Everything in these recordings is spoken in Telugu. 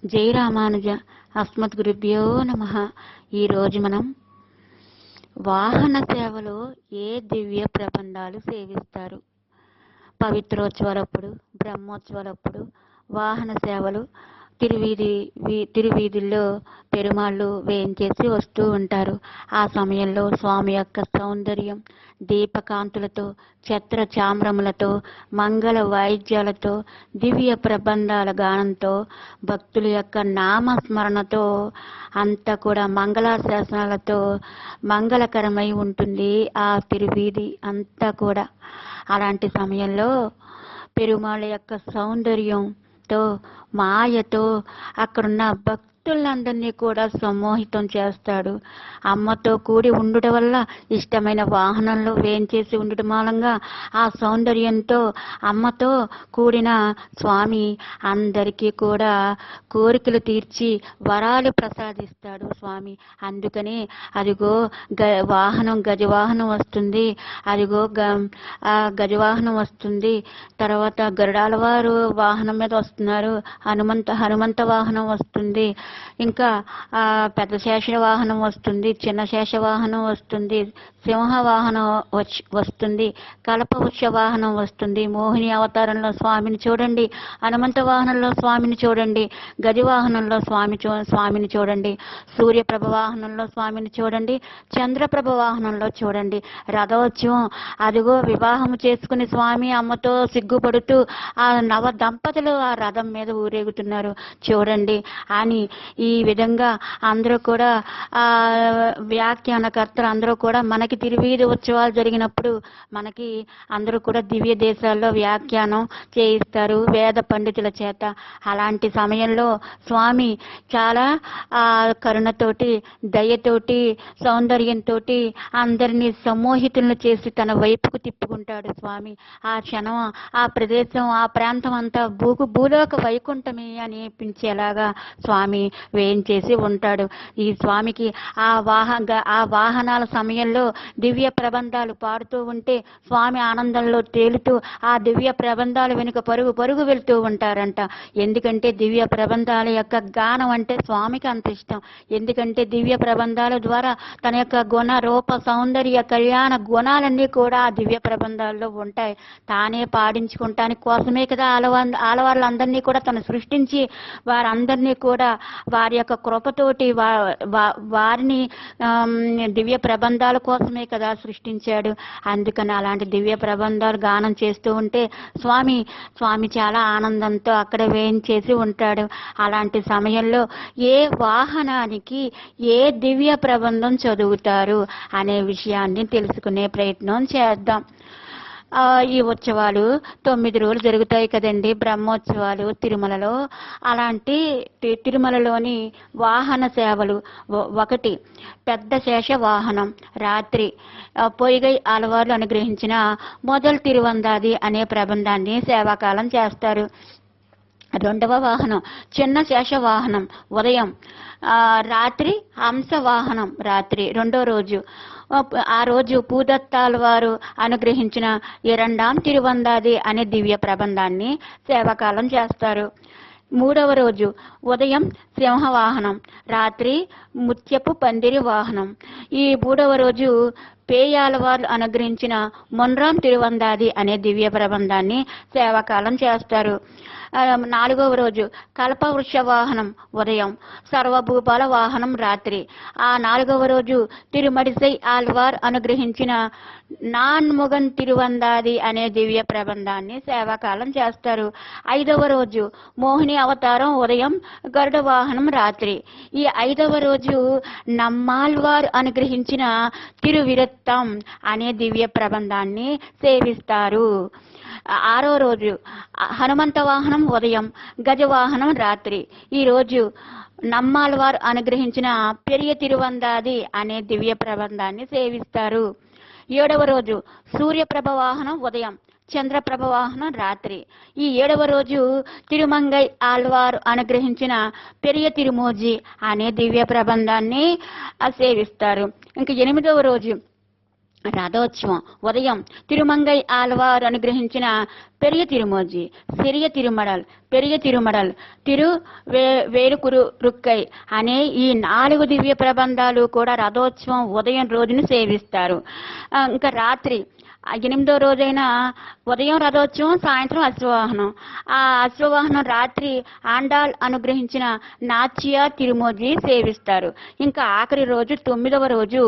జై రామానుజ. అస్మద్ గురుభ్యో నమః. ఈరోజు మనం వాహన సేవలో ఏ దివ్య ప్రబంధాలు సేవిస్తారు? పవిత్రోత్సవాలప్పుడు, బ్రహ్మోత్సవాలప్పుడు వాహన సేవలు తిరువీధుల్లో పెరుమాళ్ళు వేయించేసి వస్తూ ఉంటారు. ఆ సమయంలో స్వామి యొక్క సౌందర్యం దీపకాంతులతో, ఛత్ర చామ్రములతో, మంగళ వాయిద్యాలతో, దివ్య ప్రబంధాల గానంతో, భక్తుల యొక్క నామస్మరణతో అంతా కూడా మంగళాశాసనాలతో మంగళకరమై ఉంటుంది ఆ తిరువీధి అంతా కూడా. అలాంటి సమయంలో పెరుమాళ్ళ యొక్క సౌందర్యంతో, మాయతో అక్కడున్న భక్తులందరినీ కూడా సమ్మోహితం చేస్తాడు. అమ్మతో కూడి ఉండుట వల్ల, ఇష్టమైన వాహనంలో వేంచేసి ఉండటం మూలంగా ఆ సౌందర్యంతో, అమ్మతో కూడిన స్వామి అందరికీ కూడా కోరికలు తీర్చి వరాలు ప్రసాదిస్తాడు స్వామి. అందుకని అదిగో గజవాహనం వస్తుంది, అదిగో గజవాహనం వస్తుంది, తర్వాత గరుడాల వారు వాహనం మీద వస్తున్నారు, హనుమంత వాహనం వస్తుంది, ఇంకా పెద్ద శేష వాహనం వస్తుంది, చిన్న శేష వాహనం వస్తుంది, సింహ వాహనం వస్తుంది, కల్పవృక్ష వాహనం వస్తుంది. మోహిని అవతారంలో స్వామిని చూడండి, హనుమంత వాహనంలో స్వామిని చూడండి, గజ వాహనంలో స్వామిని చూడండి, సూర్యప్రభ వాహనంలో స్వామిని చూడండి, చంద్రప్రభ వాహనంలో చూడండి. రథోత్సవం, అదిగో వివాహం చేసుకుని స్వామి అమ్మతో సిగ్గుపడుతూ ఆ నవ దంపతులు ఆ రథం మీద ఊరేగుతున్నారు చూడండి అని ఈ విధంగా అందరూ కూడా ఆ వ్యాఖ్యానకర్తలు అందరూ కూడా మనకి తిరువీధి ఉత్సవాలు జరిగినప్పుడు మనకి అందరూ కూడా దివ్య దేశాల్లో వ్యాఖ్యానం చేయిస్తారు వేద పండితుల చేత. అలాంటి సమయంలో స్వామి చాలా కరుణతోటి, దయతోటి, సౌందర్యంతో అందరినీ సమ్మోహితులను చేసి తన వైపుకు తిప్పుకుంటాడు స్వామి. ఆ క్షణం, ఆ ప్రదేశం, ఆ ప్రాంతం అంతా భూలోక వైకుంఠమే అనిపించేలాగా స్వామి వేయించేసి ఉంటాడు. ఈ స్వామికి ఆ వాహనాల సమయంలో దివ్య ప్రబంధాలు పాడుతూ ఉంటే స్వామి ఆనందంలో తేలుతూ ఆ దివ్య ప్రబంధాలు వెనుక పరుగు వెళ్తూ ఉంటారంట. ఎందుకంటే దివ్య ప్రబంధాల యొక్క గానం అంటే స్వామికి అంత ఇష్టం. ఎందుకంటే దివ్య ప్రబంధాల ద్వారా తన యొక్క గుణ రూప సౌందర్య కళ్యాణ గుణాలన్నీ కూడా ఆ దివ్య ప్రబంధాల్లో ఉంటాయి. తానే పాడించుకుంటానికి కోసమే కదా ఆలవాళ్ళందరినీ కూడా తను సృష్టించి వారందరినీ కూడా వారి యొక్క కృపతోటి వారిని దివ్య ప్రబంధాల కోసమే కదా సృష్టించాడు. అందుకని అలాంటి దివ్య ప్రబంధాలు గానం చేస్తూ ఉంటే స్వామి చాలా ఆనందంతో అక్కడ వేయించేసి ఉంటాడు. అలాంటి సమయంలో ఏ వాహనానికి ఏ దివ్య ప్రబంధం చదువుతారు అనే విషయాన్ని తెలుసుకునే ప్రయత్నం చేద్దాం. ఈ ఉత్సవాలు 9 రోజులు జరుగుతాయి కదండి, బ్రహ్మోత్సవాలు తిరుమలలో. అలాంటి తిరుమలలోని వాహన సేవలు, 1 పెద్ద శేష వాహనం రాత్రి పొయ్యిగై ఆలవార్లు అనుగ్రహించిన మొదలు తిరువందాది అనే ప్రబంధాన్ని సేవాకాలం చేస్తారు. 2వ వాహనం చిన్న శేష వాహనం ఉదయం, రాత్రి హంస వాహనం రాత్రి 2వ రోజు. ఆ రోజు పూదత్తాల వారు అనుగ్రహించిన 2వ తిరువందాది అనే దివ్య ప్రబంధాన్ని సేవాకాలం చేస్తారు. 3వ రోజు ఉదయం సింహవాహనం, రాత్రి ముత్యపు పందిరి వాహనం. ఈ 3వ రోజు పేయాల వారు అనుగ్రహించిన మొన్రాం తిరువందాది అనే దివ్య ప్రబంధాన్ని సేవాకాలం చేస్తారు. 4వ రోజు కల్పవృక్ష వాహనం ఉదయం, సర్వభూపాల వాహనం రాత్రి. ఆ 4వ రోజు తిరుమడిసై ఆల్వార్ అనుగ్రహించిన నాన్ముగన్ తిరువందాది అనే దివ్య ప్రబంధాన్ని సేవాకాలం చేస్తారు. 5వ రోజు మోహిని అవతారం ఉదయం, గరుడ వాహనం రాత్రి. ఈ 5వ రోజు నమ్మాల్వార్ అనుగ్రహించిన తిరువిరత్తం అనే దివ్య ప్రబంధాన్ని సేవిస్తారు. 6వ రోజు హనుమంత వాహనం ఉదయం, గజవాహనం రాత్రి. ఈ రోజు నమ్మాల్వార్ అనుగ్రహించిన పెరియ తిరువందాది అనే దివ్య ప్రబంధాన్ని సేవిస్తారు. 7వ రోజు సూర్యప్రభ వాహనం ఉదయం, చంద్రప్రభ వాహనం రాత్రి. ఈ 7వ రోజు తిరుమంగై ఆల్వారు అనుగ్రహించిన పెరియ తిరుమోజి అనే దివ్య ప్రబంధాన్ని సేవిస్తారు. ఇంకా 8వ రోజు రథోత్సవం ఉదయం తిరుమంగై ఆళ్వార్ అనుగ్రహించిన పెరియ తిరుమోజీ, సిరియ తిరుమడల్, పెరియ తిరుమడల్, తిరు వేరుకురు రుక్కై అనే ఈ 4 దివ్య ప్రబంధాలు కూడా రథోత్సవం ఉదయం రోజున సేవిస్తారు. ఇంకా రాత్రి 8వ రోజైన ఉదయం రథోత్సవం, సాయంత్రం అశ్వవాహనం. ఆ అశ్వవాహనం రాత్రి ఆండాల్ అనుగ్రహించిన నాచ్య తిరుమోజీ సేవిస్తారు. ఇంకా ఆఖరి రోజు 9వ రోజు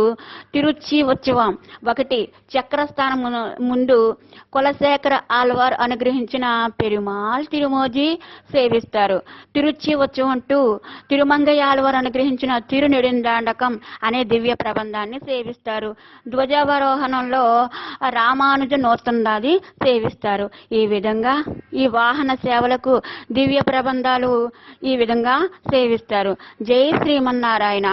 తిరుచి ఉత్సవం. 1 చక్రస్థానం ముందు కులశేఖర ఆళ్వార్ అనుగ్రహించిన పెరుమాళ్ తిరుమోజీ సేవిస్తారు. తిరుచి ఉత్సవం 2 తిరుమంగై ఆళ్వార్ అనుగ్రహించిన తిరునెడుందాండకం అనే దివ్య ప్రబంధాన్ని సేవిస్తారు. ధ్వజావరోహణంలో రామానుజ నోత్తందాది సేవిస్తారు. ఈ విధంగా ఈ వాహన సేవలకు దివ్య ప్రబంధాలు ఈ విధంగా సేవిస్తారు. జై శ్రీమన్నారాయణ.